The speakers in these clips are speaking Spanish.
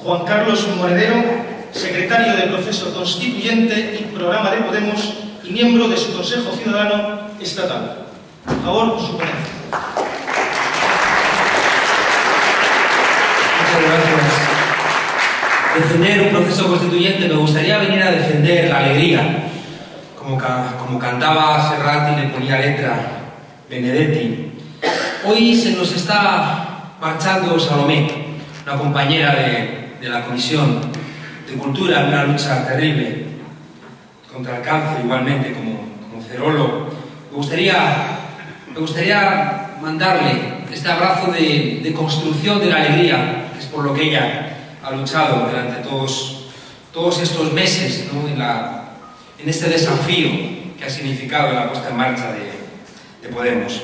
Juan Carlos Monedero, secretario del Proceso Constituyente y Programa de Podemos y miembro de su Consejo Ciudadano Estatal. Por favor, su ponencia. Muchas gracias. Defender un proceso constituyente, me gustaría venir a defender la alegría, como cantaba Serrat y le ponía letra Benedetti. Hoy se nos está marchando Salomé, una compañera de la Comisión de Cultura, en una lucha terrible contra el cáncer, igualmente como Cerolo. Me gustaría mandarle este abrazo de construcción de la alegría, que es por lo que ella ha luchado durante todos estos meses, ¿no? en este desafío que ha significado la puesta en marcha de Podemos.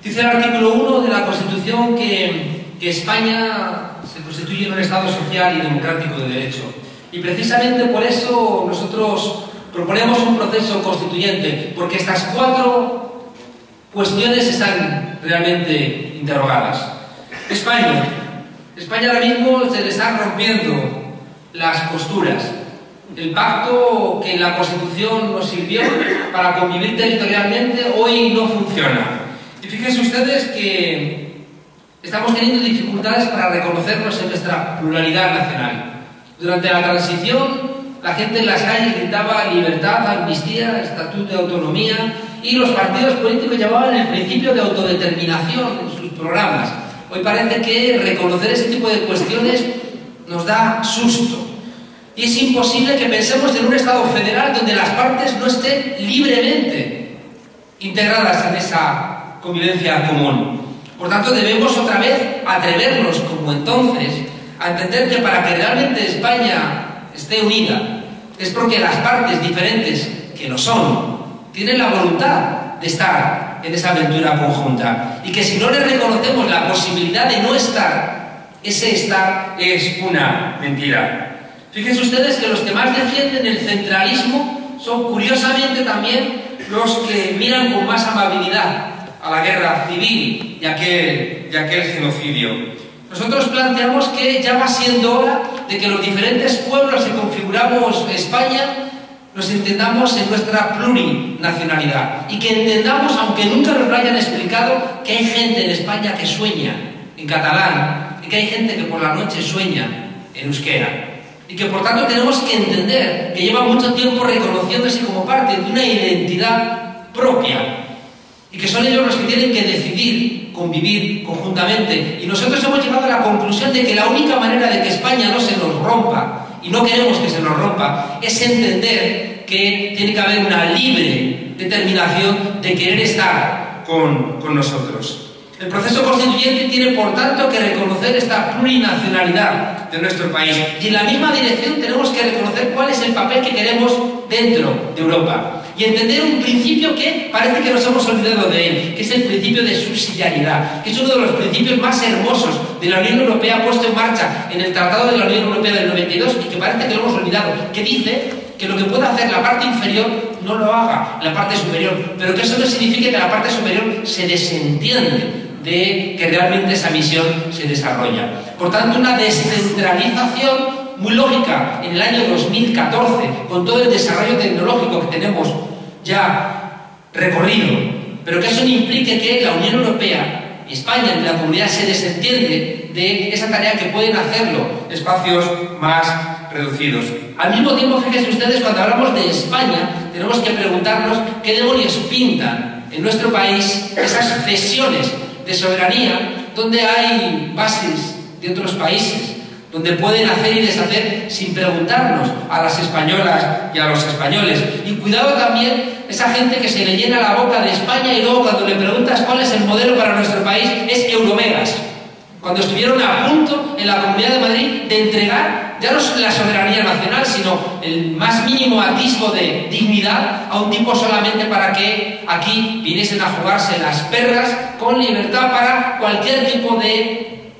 Dice el artículo 1 de la Constitución que España se constituye en un Estado social y democrático de derecho. Y precisamente por eso nosotros proponemos un proceso constituyente, porque estas 4 cuestiones están realmente interrogadas. España ahora mismo se le están rompiendo las costuras. El pacto que la Constitución nos sirvió para convivir territorialmente hoy no funciona. Y fíjense ustedes que estamos teniendo dificultades para reconocernos en nuestra pluralidad nacional. Durante la transición, la gente en las calles gritaba libertad, amnistía, estatuto de autonomía, y los partidos políticos llamaban el principio de autodeterminación en sus programas. Hoy parece que reconocer ese tipo de cuestiones nos da susto. Y es imposible que pensemos en un Estado federal donde las partes no estén libremente integradas en esa convivencia común. Por tanto, debemos otra vez atrevernos, como entonces, a entender que para que realmente España esté unida es porque las partes diferentes, que lo son, tienen la voluntad de estar en esa aventura conjunta, y que si no le reconocemos la posibilidad de no estar, ese estar es una mentira. Fíjense ustedes que los que más defienden el centralismo son curiosamente también los que miran con más amabilidad a la guerra civil y aquel genocidio. Nosotros planteamos que ya va siendo hora de que los diferentes pueblos que configuramos España nos entendamos en nuestra plurinacionalidad y que entendamos, aunque nunca nos lo hayan explicado, que hay gente en España que sueña en catalán y que hay gente que por la noche sueña en euskera. Y que por tanto tenemos que entender que lleva mucho tiempo reconociéndose como parte de una identidad propia y que son ellos los que tienen que decidir convivir conjuntamente. Y nosotros hemos llegado a la conclusión de que la única manera de que España no se nos rompa, y no queremos que se nos rompa, es entender que tiene que haber una libre determinación de querer estar con nosotros. El proceso constituyente tiene, por tanto, que reconocer esta plurinacionalidad de nuestro país. Y en la misma dirección tenemos que reconocer cuál es el papel que queremos dentro de Europa. Y entender un principio que parece que nos hemos olvidado de él, que es el principio de subsidiariedad, que es uno de los principios más hermosos de la Unión Europea puesto en marcha en el Tratado de la Unión Europea del 92 y que parece que lo hemos olvidado, que dice que lo que pueda hacer la parte inferior no lo haga la parte superior, pero que eso no significa que la parte superior se desentiende de que realmente esa misión se desarrolla. Por tanto, una descentralización muy lógica en el año 2014, con todo el desarrollo tecnológico que tenemos ya recorrido, pero que eso no implique que la Unión Europea y España en la comunidad se desentiende de esa tarea que pueden hacerlo espacios más reducidos. Al mismo tiempo, fíjense ustedes, cuando hablamos de España, tenemos que preguntarnos qué demonios pintan en nuestro país esas cesiones de soberanía donde hay bases de otros países, donde pueden hacer y deshacer sin preguntarnos a las españolas y a los españoles. Y cuidado también esa gente que se le llena la boca de España y luego cuando le preguntas cuál es el modelo para nuestro país es Eurovegas, cuando estuvieron a punto en la Comunidad de Madrid de entregar ya no la soberanía nacional, sino el más mínimo atisbo de dignidad a un tipo solamente para que aquí viniesen a jugarse las perras con libertad para cualquier tipo de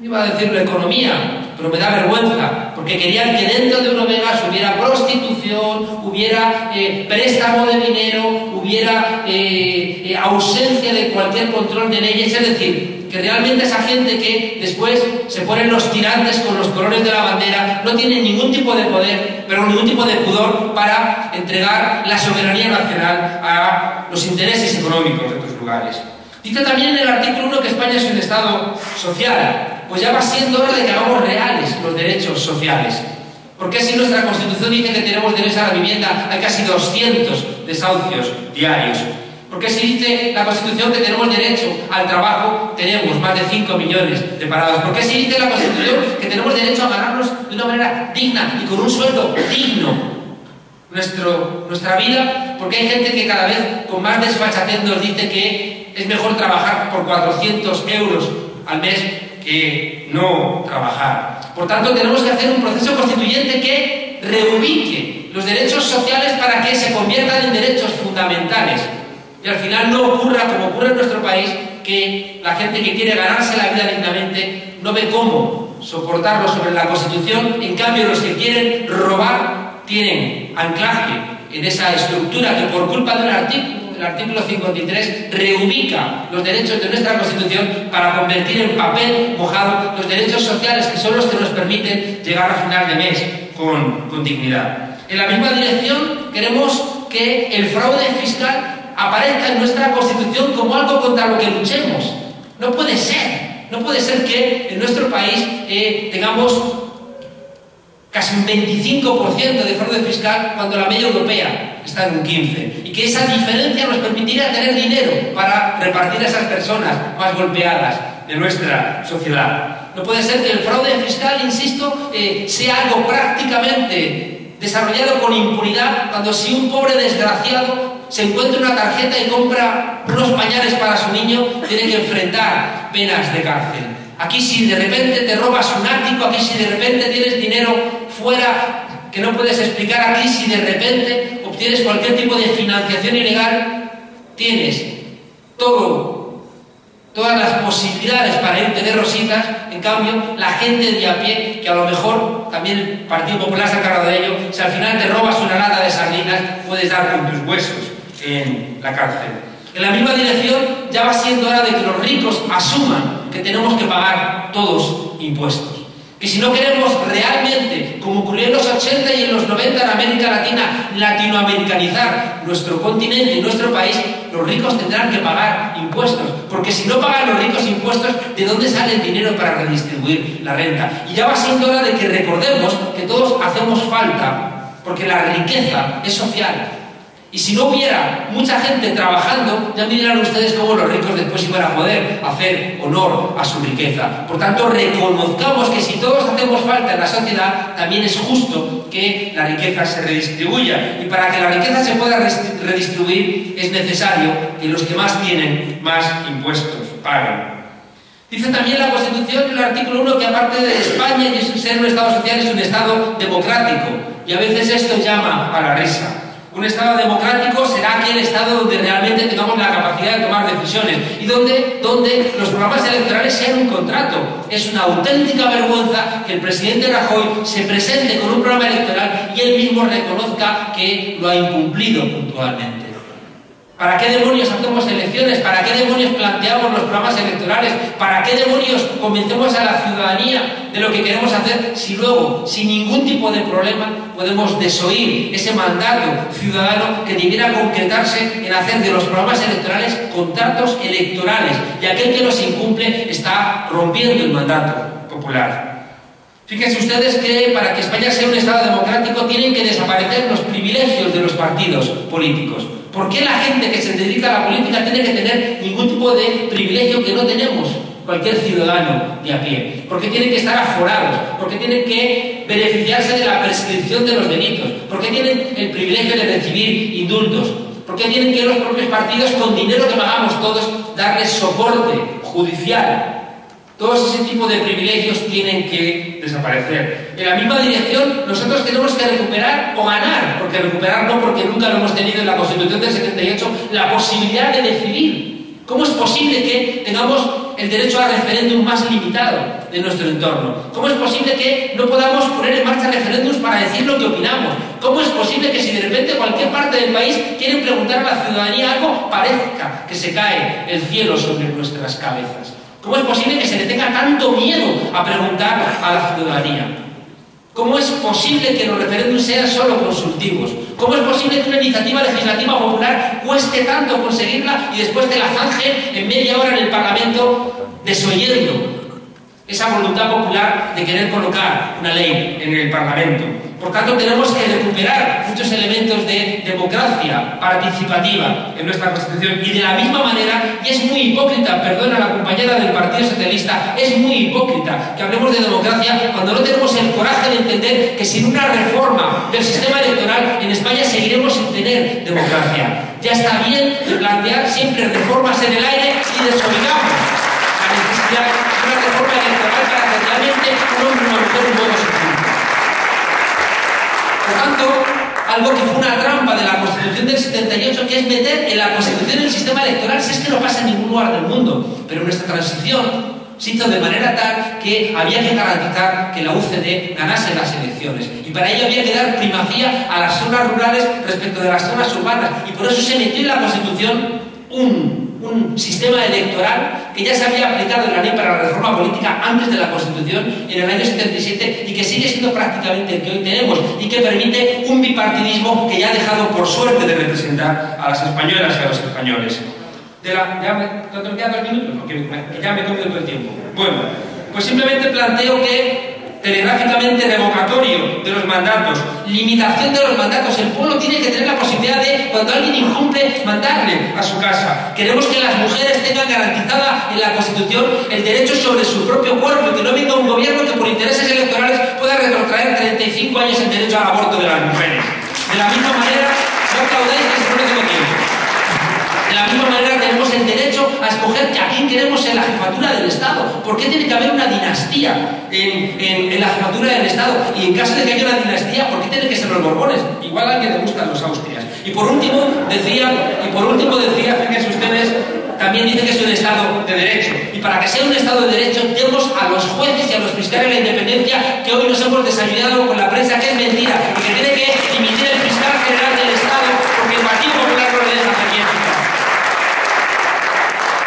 iba a decir la economía, pero me da vergüenza, porque querían que dentro de Eurovegas hubiera prostitución, hubiera préstamo de dinero, hubiera ausencia de cualquier control de leyes, es decir, que realmente esa gente que después se ponen los tirantes con los colores de la bandera no tiene ningún tipo de poder, pero ningún tipo de pudor para entregar la soberanía nacional a los intereses económicos de otros lugares. Dice también en el artículo 1 que España es un Estado social. Pues ya va siendo hora de que hagamos reales los derechos sociales. Porque si nuestra Constitución dice que tenemos derecho a la vivienda, hay casi 200 desahucios diarios. Porque si dice la Constitución que tenemos derecho al trabajo, tenemos más de 5 millones de parados. Porque si dice la Constitución que tenemos derecho a ganarnos de una manera digna y con un sueldo digno nuestra vida, porque hay gente que cada vez con más desfachatez nos dice que es mejor trabajar por 400 euros al mes que no trabajar. Por tanto, tenemos que hacer un proceso constituyente que reubique los derechos sociales para que se conviertan en derechos fundamentales. Y al final no ocurra, como ocurre en nuestro país, que la gente que quiere ganarse la vida dignamente no ve cómo soportarlo sobre la Constitución. En cambio, los que quieren robar tienen anclaje en esa estructura que por culpa de un artículo, el artículo 53, reubica los derechos de nuestra Constitución para convertir en papel mojado los derechos sociales, que son los que nos permiten llegar a final de mes con dignidad. En la misma dirección queremos que el fraude fiscal aparezca en nuestra Constitución como algo contra lo que luchemos. No puede ser que en nuestro país tengamos casi un 25% de fraude fiscal cuando la media europea está en un 15%, y que esa diferencia nos permitiría tener dinero para repartir a esas personas más golpeadas de nuestra sociedad. No puede ser que el fraude fiscal, insisto, sea algo prácticamente desarrollado con impunidad, cuando si un pobre desgraciado se encuentra una tarjeta y compra unos pañales para su niño, tiene que enfrentar penas de cárcel. Aquí si de repente te robas un ático, aquí si de repente tienes dinero fuera que no puedes explicar, aquí si de repente obtienes cualquier tipo de financiación ilegal, tienes todas las posibilidades para irte de rositas. En cambio, la gente de a pie, que a lo mejor también el Partido Popular se ha encargado de ello, si al final te robas una lata de sardinas, puedes dar con tus huesos en la cárcel. En la misma dirección, ya va siendo hora de que los ricos asuman que tenemos que pagar todos impuestos. Que si no queremos realmente, como ocurrió en los 80 y en los 90 en América Latina, latinoamericanizar nuestro continente y nuestro país, los ricos tendrán que pagar impuestos. Porque si no pagan los ricos impuestos, ¿de dónde sale el dinero para redistribuir la renta? Y ya va siendo hora de que recordemos que todos hacemos falta, porque la riqueza es social. Y si no hubiera mucha gente trabajando, ya miran ustedes cómo los ricos después iban a poder hacer honor a su riqueza. Por tanto, reconozcamos que si todos hacemos falta en la sociedad, también es justo que la riqueza se redistribuya. Y para que la riqueza se pueda redistribuir, es necesario que los que más tienen, más impuestos paguen. Dice también la Constitución, en el artículo 1, que aparte de España y ser un Estado social, es un Estado democrático. Y a veces esto llama a la risa. Un Estado democrático será aquel Estado donde realmente tengamos la capacidad de tomar decisiones y donde los programas electorales sean un contrato. Es una auténtica vergüenza que el presidente Rajoy se presente con un programa electoral y él mismo reconozca que lo ha incumplido puntualmente. ¿Para qué demonios hacemos elecciones? ¿Para qué demonios planteamos los programas electorales? ¿Para qué demonios convencemos a la ciudadanía de lo que queremos hacer si luego, sin ningún tipo de problema, podemos desoír ese mandato ciudadano que debiera concretarse en hacer de los programas electorales contratos electorales? Y aquel que los incumple está rompiendo el mandato popular. Fíjense ustedes que para que España sea un Estado democrático tienen que desaparecer los privilegios de los partidos políticos. ¿Por qué la gente que se dedica a la política tiene que tener ningún tipo de privilegio que no tenemos cualquier ciudadano de a pie? ¿Por qué tienen que estar aforados? ¿Por qué tienen que beneficiarse de la prescripción de los delitos? ¿Por qué tienen el privilegio de recibir indultos? ¿Por qué tienen que los propios partidos, con dinero que pagamos todos, darles soporte judicial? Todos ese tipo de privilegios tienen que desaparecer. En la misma dirección, nosotros tenemos que recuperar o ganar, porque recuperar no, porque nunca lo hemos tenido en la Constitución del 78, la posibilidad de decidir. ¿Cómo es posible que tengamos el derecho a referéndum más limitado? de nuestro entorno? ¿Cómo es posible que no podamos poner en marcha referéndums para decir lo que opinamos? ¿Cómo es posible que si de repente cualquier parte del país quieren preguntar a la ciudadanía algo, parezca que se cae el cielo sobre nuestras cabezas? ¿Cómo es posible que se le tenga tanto miedo a preguntar a la ciudadanía? ¿Cómo es posible que los referéndums sean solo consultivos? ¿Cómo es posible que una iniciativa legislativa popular cueste tanto conseguirla y después te la zanje en media hora en el Parlamento desoyendo esa voluntad popular de querer colocar una ley en el Parlamento? Por tanto, tenemos que recuperar muchos elementos de democracia participativa en nuestra Constitución y de la misma manera, y es muy hipócrita, perdona la compañera del Partido Socialista, es muy hipócrita que hablemos de democracia cuando no tenemos el coraje de entender que sin una reforma del sistema electoral en España seguiremos sin tener democracia. Ya está bien de plantear siempre reformas en el aire y desobligamos la necesidad de una reforma electoral para que realmente un hombre y una mujer un voto se cumpla. Por tanto, algo que fue una trampa de la Constitución del 78, que es meter en la Constitución el sistema electoral, si es que no pasa en ningún lugar del mundo. Pero nuestra transición se hizo de manera tal que había que garantizar que la UCD ganase las elecciones. Y para ello había que dar primacía a las zonas rurales respecto de las zonas urbanas. Y por eso se metió en la Constitución un sistema electoral que ya se había aplicado en la ley para la reforma política antes de la Constitución en el año 77 y que sigue siendo prácticamente el que hoy tenemos y que permite un bipartidismo que ya ha dejado por suerte de representar a las españolas y a los españoles. ¿Cuánto me quedan 2 minutos? No, que ya me he comido todo el tiempo. Bueno, pues simplemente planteo que telegráficamente revocatorio de los mandatos, limitación de los mandatos. El pueblo tiene que tener la posibilidad de, cuando alguien incumple, mandarle a su casa. Queremos que las mujeres tengan garantizada en la Constitución el derecho sobre su propio cuerpo, que no venga un gobierno que por intereses electorales pueda retrotraer 35 años el derecho al aborto de las mujeres. De la misma manera, no aplaudáis que se no tengo tiempo. De la misma manera tenemos el derecho a escoger a quién queremos en la jefatura del Estado. ¿Por qué tiene que haber una dinastía en la jefatura del Estado? Y en caso de que haya una dinastía, ¿por qué tienen que ser los Borbones? Igual a alguien le gustan los Austrias. Y por último decía, fíjense ustedes, también dice que es un Estado de Derecho. Y para que sea un Estado de Derecho, tenemos a los jueces y a los fiscales de la independencia que hoy nos hemos desayunado con la prensa, que es mentira, y que tiene que dimitir el fiscal general del Estado porque el Partido Popular no le deja hacer bien.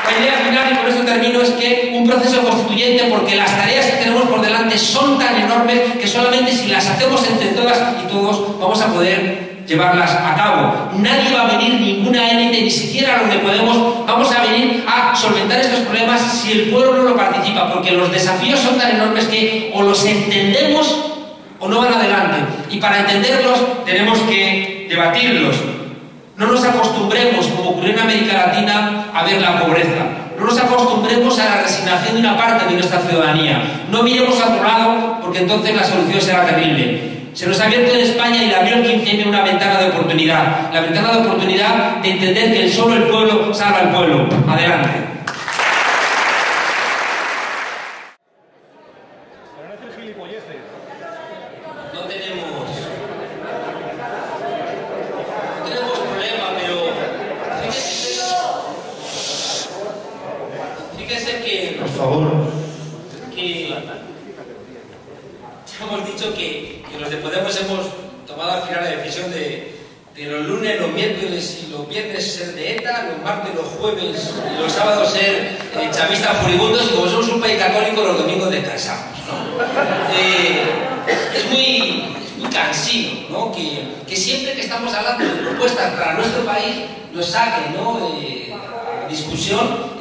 La idea final, y con esto termino, es que un proceso constituyente, porque las tareas que tenemos por delante son tan enormes que solamente si las hacemos entre todas y todos vamos a poder llevarlas a cabo. Nadie va a venir, ninguna élite, ni siquiera los de Podemos, vamos a venir a solventar estos problemas si el pueblo no lo participa, porque los desafíos son tan enormes que o los entendemos o no van adelante. Y para entenderlos tenemos que debatirlos. No nos acostumbremos, como ocurrió en América Latina, a ver la pobreza. No nos acostumbremos a la resignación de una parte de nuestra ciudadanía. No miremos a otro lado, porque entonces la solución será terrible. Se nos ha abierto en España y le abrió el 15M una ventana de oportunidad. La ventana de oportunidad de entender que solo el pueblo salva al pueblo. Adelante. Hemos dicho que los de Podemos hemos tomado al final la decisión de los lunes, los miércoles y los viernes ser de ETA, los martes, los jueves y los sábados ser chavistas furibundos, y como somos un país católico, los domingos descansamos, ¿no? Es muy cansino, ¿no? Que siempre que estamos hablando de propuestas para nuestro país nos saquen, ¿no? a discusión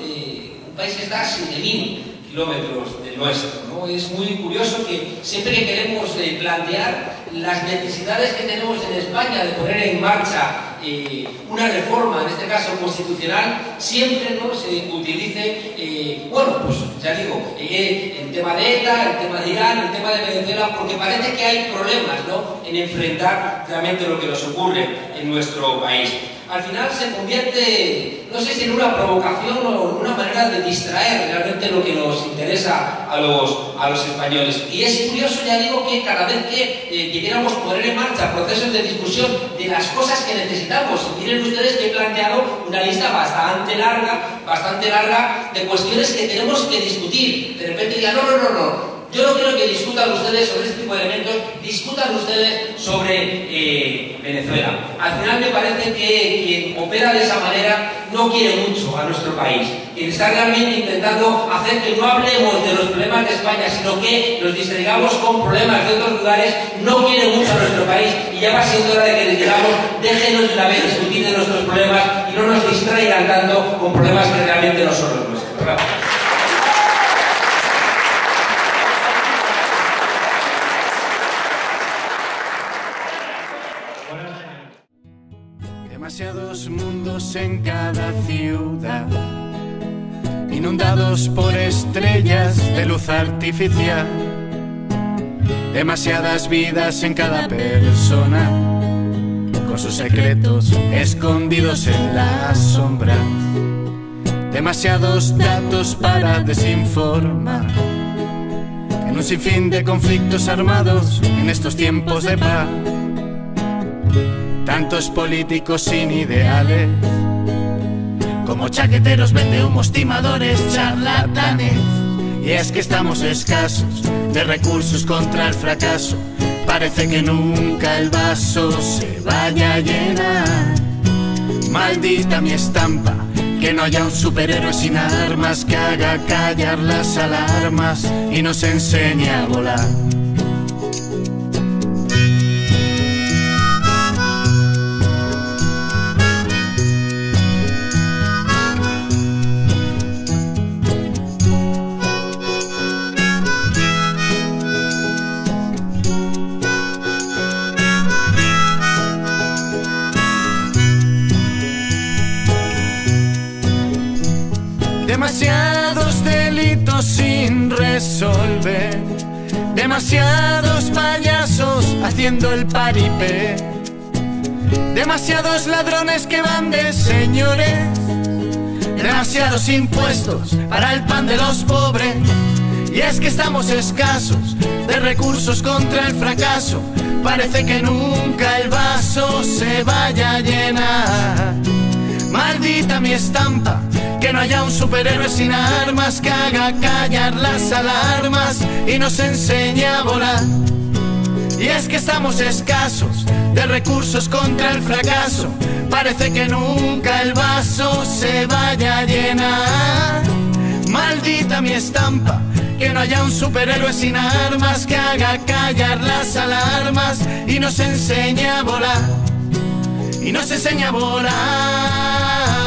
un país que está a 7.000 kilómetros del nuestro, ¿no? Es muy curioso que siempre que queremos plantear las necesidades que tenemos en España de poner en marcha una reforma, en este caso constitucional, siempre no se utilice, bueno, pues ya digo, el tema de ETA, el tema de Irán, el tema de Venezuela, porque parece que hay problemas, ¿no?, en enfrentar realmente lo que nos ocurre en nuestro país. al final se convierte, no sé si en una provocación o en una manera de distraer realmente lo que nos interesa a los españoles. Y es curioso, ya digo, que cada vez que quisiéramos poner en marcha procesos de discusión de las cosas que necesitamos, y miren ustedes que he planteado una lista bastante larga de cuestiones que tenemos que discutir. De repente digan, no. Yo no quiero que discutan ustedes sobre este tipo de elementos, discutan ustedes sobre Venezuela. Al final me parece que quien opera de esa manera no quiere mucho a nuestro país. Quien está realmente intentando hacer que no hablemos de los problemas de España, sino que nos distraigamos con problemas de otros lugares, no quiere mucho a nuestro país. Y ya va siendo hora de que les digamos, déjenos de una vez discutir de nuestros problemas y no nos distraigan tanto con problemas que realmente no son los nuestros. Gracias. Demasiados mundos en cada ciudad, inundados por estrellas de luz artificial. Demasiadas vidas en cada persona, con sus secretos escondidos en las sombras. Demasiados datos para desinformar, en un sinfín de conflictos armados en estos tiempos de paz. Tantos políticos sin ideales, como chaqueteros, vendehumos, timadores, charlatanes. Y es que estamos escasos de recursos contra el fracaso. Parece que nunca el vaso se vaya a llenar. Maldita mi estampa, que no haya un superhéroe sin armas que haga callar las alarmas y nos enseñe a volar. Demasiados delitos sin resolver, demasiados payasos haciendo el paripé, demasiados ladrones que van de señores, demasiados impuestos para el pan de los pobres. Y es que estamos escasos de recursos contra el fracaso. Parece que nunca el vaso se vaya a llenar. Maldita mi estampa, que no haya un superhéroe sin armas que haga callar las alarmas y nos enseñe a volar. Y es que estamos escasos de recursos contra el fracaso. Parece que nunca el vaso se vaya a llenar. Maldita mi estampa, que no haya un superhéroe sin armas que haga callar las alarmas y nos enseñe a volar. Y nos enseñe a volar.